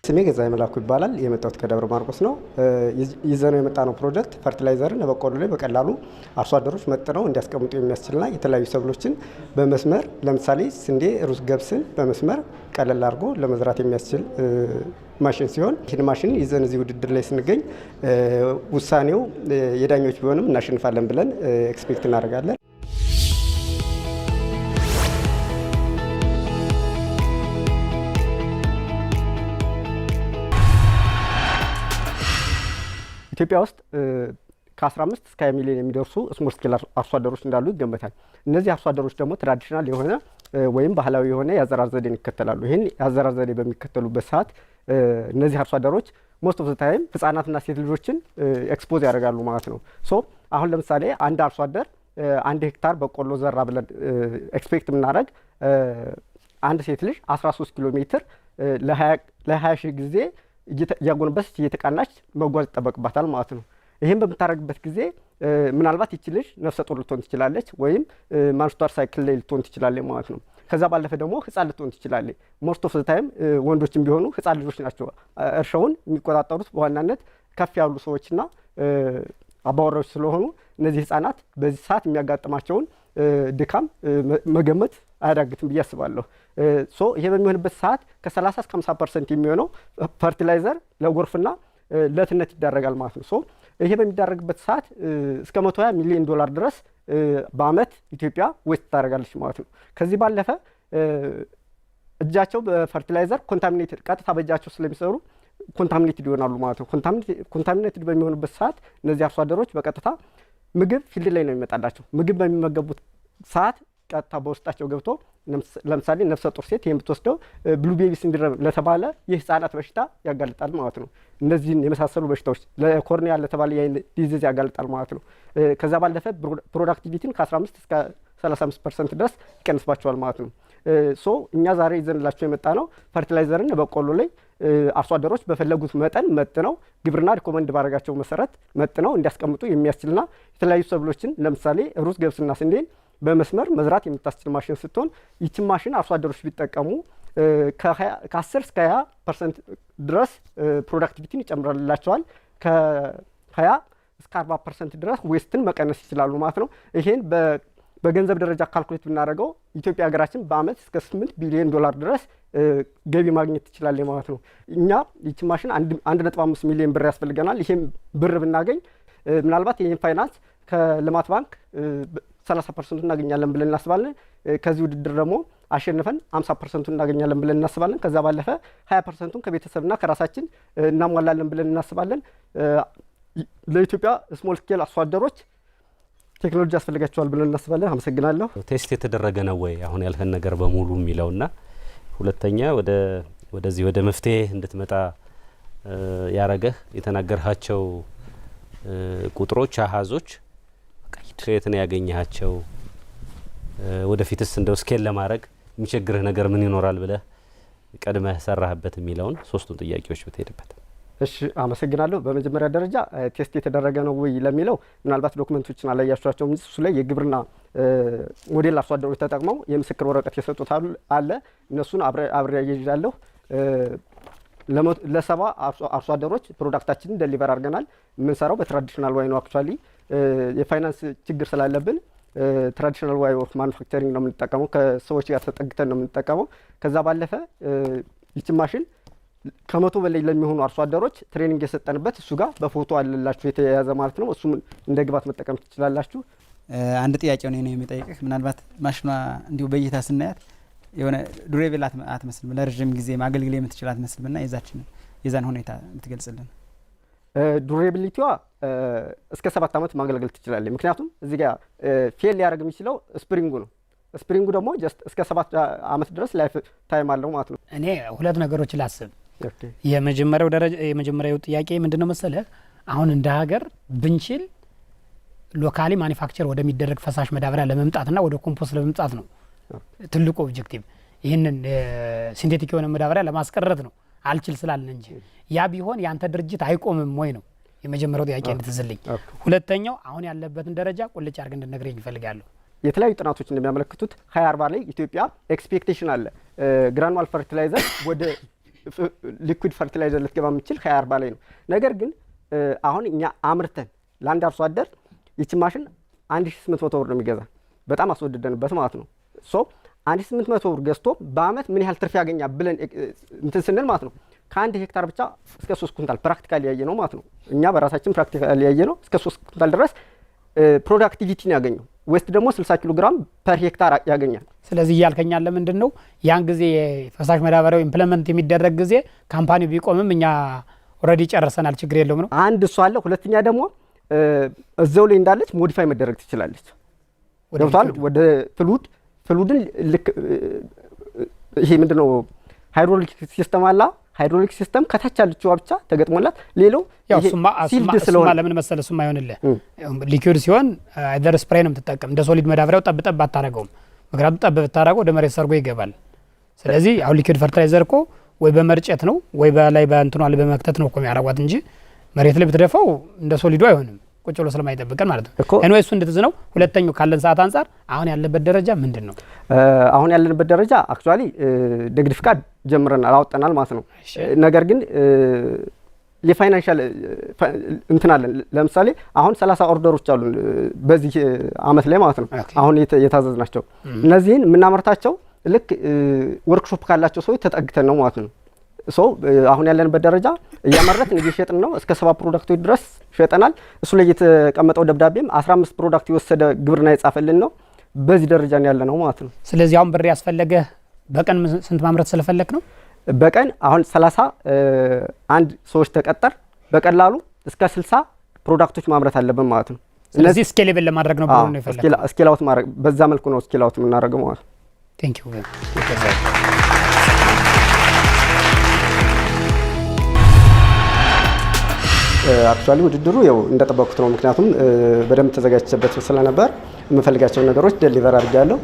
ስሜ ገዛይ መላኩ ይባላል። የመጣሁት ከደብረ ማርቆስ ነው። ይዘነው የመጣነው ፕሮጀክት ፈርቲላይዘርን በቆሎ ላይ በቀላሉ አርሶ አደሮች መጥነው እንዲያስቀምጡ የሚያስችልና የተለያዩ ሰብሎችን በመስመር ለምሳሌ ስንዴ፣ ሩዝ፣ ገብስን በመስመር ቀለል አድርጎ ለመዝራት የሚያስችል ማሽን ሲሆን ይህን ማሽን ይዘን እዚህ ውድድር ላይ ስንገኝ ውሳኔው የዳኞች ቢሆንም እናሸንፋለን ብለን ኤክስፔክት እናደርጋለን። ኢትዮጵያ ውስጥ ከ15 እስከ 20 ሚሊዮን የሚደርሱ ስሞል ስኬል አርሶ አደሮች እንዳሉ ይገመታል። እነዚህ አርሶ አደሮች ደግሞ ትራዲሽናል የሆነ ወይም ባህላዊ የሆነ የአዘራር ዘዴን ይከተላሉ። ይህን የአዘራር ዘዴ በሚከተሉበት ሰዓት እነዚህ አርሶ አደሮች ሞስት ኦፍ ዘ ታይም ህጻናትና ሴት ልጆችን ኤክስፖዝ ያደርጋሉ ማለት ነው። ሶ አሁን ለምሳሌ አንድ አርሶ አደር 1 ሄክታር በቆሎ ዘራ ብለን ኤክስፔክት የምናደርግ አንድ ሴት ልጅ 13 ኪሎ ሜትር ለ20 ሺህ ጊዜ እያጎነበሰች እየተቃናች መጓዝ ይጠበቅባታል ማለት ነው። ይህም በምታደርግበት ጊዜ ምናልባት ይቺ ልጅ ነፍሰ ጡር ልትሆን ትችላለች ወይም ማንስቷር ሳይክል ላይ ልትሆን ትችላለች ማለት ነው። ከዛ ባለፈ ደግሞ ህፃን ልትሆን ትችላለች። ሞስት ኦፍ ዘ ታይም ወንዶችም ቢሆኑ ህፃን ልጆች ናቸው እርሻውን የሚቆጣጠሩት በዋናነት ከፍ ያሉ ሰዎችና አባወራዎች ስለሆኑ እነዚህ ህፃናት በዚህ ሰዓት የሚያጋጥማቸውን ድካም መገመት አያዳግትም ብዬ አስባለሁ። ይሄ በሚሆንበት ሰዓት ከ30 እስከ 50% የሚሆነው ፈርቲላይዘር ለጎርፍና ለትነት ይዳረጋል ማለት ነው። ይሄ በሚዳረግበት ሰዓት እስከ 120 ሚሊዮን ዶላር ድረስ በአመት ኢትዮጵያ ዌስት ታደርጋለች ማለት ነው። ከዚህ ባለፈ እጃቸው በፈርቲላይዘር ኮንታሚኔትድ ቀጥታ በእጃቸው ስለሚሰሩ ኮንታሚኔትድ ይሆናሉ ማለት ነው። ኮንታሚኔትድ በሚሆንበት ሰዓት እነዚህ አርሶ አደሮች በቀጥታ ምግብ ፊልድ ላይ ነው የሚመጣላቸው። ምግብ በሚመገቡት ሰዓት ቀጥታ በውስጣቸው ገብቶ ለምሳሌ ነፍሰ ጡር ሴት የምትወስደው ብሉ ቤቢ ሲንድሮም ለተባለ የህፃናት በሽታ ያጋልጣል ማለት ነው። እነዚህን የመሳሰሉ በሽታዎች ለኮርኒያ ለተባለ የአይን ዲዚዝ ያጋልጣል ማለት ነው። ከዛ ባለፈ ፕሮዳክቲቪቲን ከ15 እስከ 35% ድረስ ይቀንስባቸዋል ማለት ነው። እኛ ዛሬ ይዘንላቸው የመጣ ነው ፈርቲላይዘርን በቆሎ ላይ አርሶ አደሮች በፈለጉት መጠን መጥነው ግብርና ሪኮመንድ ባደረጋቸው መሰረት መጥነው እንዲያስቀምጡ የሚያስችልና የተለያዩ ሰብሎችን ለምሳሌ ሩዝ፣ ገብስና ስንዴን በመስመር መዝራት የምታስችል ማሽን ስትሆን ይህችን ማሽን አርሶ አደሮች ቢጠቀሙ ከ10 እስከ 20% ድረስ ፕሮዳክቲቪቲን ይጨምራላቸዋል። ከ20 እስከ 40% ድረስ ዌስትን መቀነስ ይችላሉ ማለት ነው። ይሄን በገንዘብ ደረጃ ካልኩሌት ብናደርገው ኢትዮጵያ ሀገራችን በአመት እስከ 8 ቢሊዮን ዶላር ድረስ ገቢ ማግኘት ትችላለች ማለት ነው። እኛ ይህችን ማሽን 1.5 ሚሊዮን ብር ያስፈልገናል። ይሄን ብር ብናገኝ ምናልባት ይህን ፋይናንስ ከልማት ባንክ 30% እናገኛለን ብለን እናስባለን። ከዚህ ውድድር ደግሞ አሸንፈን 50% እናገኛለን ብለን እናስባለን። ከዛ ባለፈ 20%ን ከቤተሰብና ከራሳችን እናሟላለን ብለን እናስባለን። ለኢትዮጵያ ስሞል ስኬል አርሶ አደሮች ቴክኖሎጂ ያስፈልጋቸዋል ብለን እናስባለን። አመሰግናለሁ። ቴስት የተደረገ ነው ወይ አሁን ያልከን ነገር በሙሉ የሚለውና ሁለተኛ ወደዚህ ወደ መፍትሄ እንድትመጣ ያረገህ የተናገርሃቸው ቁጥሮች አሃዞች ከየት ነው ያገኘሃቸው? ወደፊትስ እንደው ስኬል ለማድረግ የሚቸግርህ ነገር ምን ይኖራል ብለህ ቀድመህ ሰራህበት የሚለውን ሶስቱን ጥያቄዎች ብትሄድበት። እሺ አመሰግናለሁ። በመጀመሪያ ደረጃ ቴስት የተደረገ ነው ወይ ለሚለው ምናልባት ዶክመንቶችን አላያችኋቸውም። እሱ ላይ የግብርና ሞዴል አርሶ አደሮች ተጠቅመው የምስክር ወረቀት የሰጡት አለ። እነሱን አብሬ ያያይዣለሁ። ለ70 አርሶ አደሮች ፕሮዳክታችንን ደሊቨር አድርገናል። የምንሰራው በትራዲሽናል ዋይ ነው። አክቹአሊ የፋይናንስ ችግር ስላለብን ትራዲሽናል ዋይ ኦፍ ማኑፋክቸሪንግ ነው የምንጠቀመው። ከሰዎች ጋር ተጠግተን ነው የምንጠቀመው። ከዛ ባለፈ ይህች ማሽን ከ100 በላይ ለሚሆኑ አርሶ አደሮች ትሬኒንግ የሰጠንበት እሱ ጋር በፎቶ አለላችሁ የተያያዘ ማለት ነው። እሱም እንደ ግባት መጠቀም ትችላላችሁ። አንድ ጥያቄ ነው የሚጠይቅህ። ምናልባት ማሽኗ እንዲሁ በእይታ ስናያት የሆነ ዱሬብል አትመስልም፣ ለረጅም ጊዜ ማገልገል የምትችል አትመስልምና የዛን ሁኔታ እንትገልጽልን። ዱሬቢሊቲዋ እስከ 7 አመት ማገልገል ትችላለች። ምክንያቱም እዚህ ጋር ፌል ሊያደርግ የሚችለው ስፕሪንጉ ነው። ስፕሪንጉ ደግሞ ጀስት እስከ 7 አመት ድረስ ላይፍ ታይም አለው ማለት ነው። እኔ ሁለት ነገሮች ላስብ። የመጀመሪያው ጥያቄ ምንድነው መሰለህ፣ አሁን እንደ ሀገር ብንችል ሎካሊ ማኒፋክቸር ወደሚደረግ ፈሳሽ መዳበሪያ ለመምጣትና ወደ ኮምፖስት ለመምጣት ነው ትልቁ ኦብጀክቲቭ። ይህንን ሲንቴቲክ የሆነ መዳበሪያ ለማስቀረት ነው አልችል ስላልን እንጂ ያ ቢሆን ያንተ ድርጅት አይቆምም ወይ ነው የመጀመሪያው ጥያቄ እንድትዝልኝ። ሁለተኛው አሁን ያለበትን ደረጃ ቁልጭ አድርገህ እንድትነግረኝ እፈልጋለሁ። የተለያዩ ጥናቶች እንደሚያመለክቱት 2040 ላይ ኢትዮጵያ ኤክስፔክቴሽን አለ ግራኑላር ፈርቲላይዘር ወደ ሊኩዊድ ፈርቲላይዘር ልትገባ የምችል 2040 ላይ ነው። ነገር ግን አሁን እኛ አምርተን ለአንድ አርሶ አደር ይቺ ማሽን 1800 ብር ነው የሚገዛ፣ በጣም አስወድደንበት ማለት ነው። ሶ 1800 ብር ገዝቶ በአመት ምን ያህል ትርፍ ያገኛል ብለን እንትን ስንል ማለት ነው ከ1 ሄክታር ብቻ እስከ 3 ኩንታል ፕራክቲካሊ ያየ ነው ማለት ነው። እኛ በራሳችን ፕራክቲካሊ ያየ ነው እስከ 3 ኩንታል ድረስ ፕሮዳክቲቪቲ ነው ያገኘው። ዌስት ደግሞ 60 ኪሎ ግራም ፐር ሄክታር ያገኛል። ስለዚህ እያልከኛል ለምንድን ነው ያን ጊዜ የፈሳሽ ማዳበሪያው ኢምፕሊመንት የሚደረግ ጊዜ ካምፓኒው ቢቆምም እኛ ኦልሬዲ ጨርሰናል ችግር የለውም ነው አንድ እሱ አለ። ሁለተኛ ደግሞ እዛው ላይ እንዳለች ሞዲፋይ መደረግ ትችላለች። ወደ ፍሉድን ልክ ይሄ ምንድነው ሃይድሮሊክ ሲስተም አለ። ሃይድሮሊክ ሲስተም ከታች ያለችው ብቻ ተገጥሞላት ሌላው ያው ሱማ ለምን መሰለ ሱማ ይሆንልህ ሊኩዊድ ሲሆን አይደር ስፕሬይ ነው የምትጠቀም እንደ ሶሊድ መዳበሪያው ጠብጠብ አታረገውም። ምክንያቱም ጠብ ብታረገው ወደ መሬት ሰርጎ ይገባል። ስለዚህ አሁን ሊኩዊድ ፈርቲላይዘር እኮ ወይ በመርጨት ነው ወይ በላይ በእንትኗ ላይ በመክተት ነው እኮ የሚያረጓት እንጂ መሬት ላይ ብትደፋው እንደ ሶሊዱ አይሆንም ቁጭ ብሎ ስለማይጠብቀን ማለት ነው። ኤኒዌይ እሱ እንደዚህ ነው። ሁለተኛው ካለን ሰዓት አንፃር አሁን ያለበት ደረጃ ምንድን ነው? አሁን ያለንበት ደረጃ አክቹአሊ ንግድ ፍቃድ ጀምረናል አወጣናል ማለት ነው። ነገር ግን የፋይናንሻል እንትን አለን። ለምሳሌ አሁን 30 ኦርደሮች አሉ በዚህ አመት ላይ ማለት ነው አሁን የታዘዝናቸው። እነዚህን የምናመርታቸው ልክ ወርክሾፕ ካላቸው ሰዎች ተጠግተን ነው ማለት ነው። ሶ አሁን ያለንበት ደረጃ እያመረትን እየሸጥን ነው። እስከ 70 ፕሮዳክቶች ድረስ ሸጠናል። እሱ ላይ የተቀመጠው ደብዳቤም 15 ፕሮዳክት የወሰደ ግብርና የጻፈልን ነው። በዚህ ደረጃ ነው ያለ ነው ማለት ነው። ስለዚህ አሁን ብር ያስፈለገ በቀን ስንት ማምረት ስለፈለክ ነው? በቀን አሁን 31 ሰዎች ተቀጠር በቀላሉ እስከ 60 ፕሮዳክቶች ማምረት አለብን ማለት ነው። ስለዚህ ስኬሌብል ለማድረግ ነው ብሩ ነው የፈለከው? ስኬል አውት ማድረግ በዛ መልኩ ነው ስኬል አውት የምናደርገው ማለት ነው። ቴንክ ዩ አክቹአሊ ውድድሩ ያው እንደጠበቁት ነው። ምክንያቱም በደንብ ተዘጋጅቼበት ስለነበር የምፈልጋቸውን ነገሮች ዴሊቨር አድርጌያለሁ።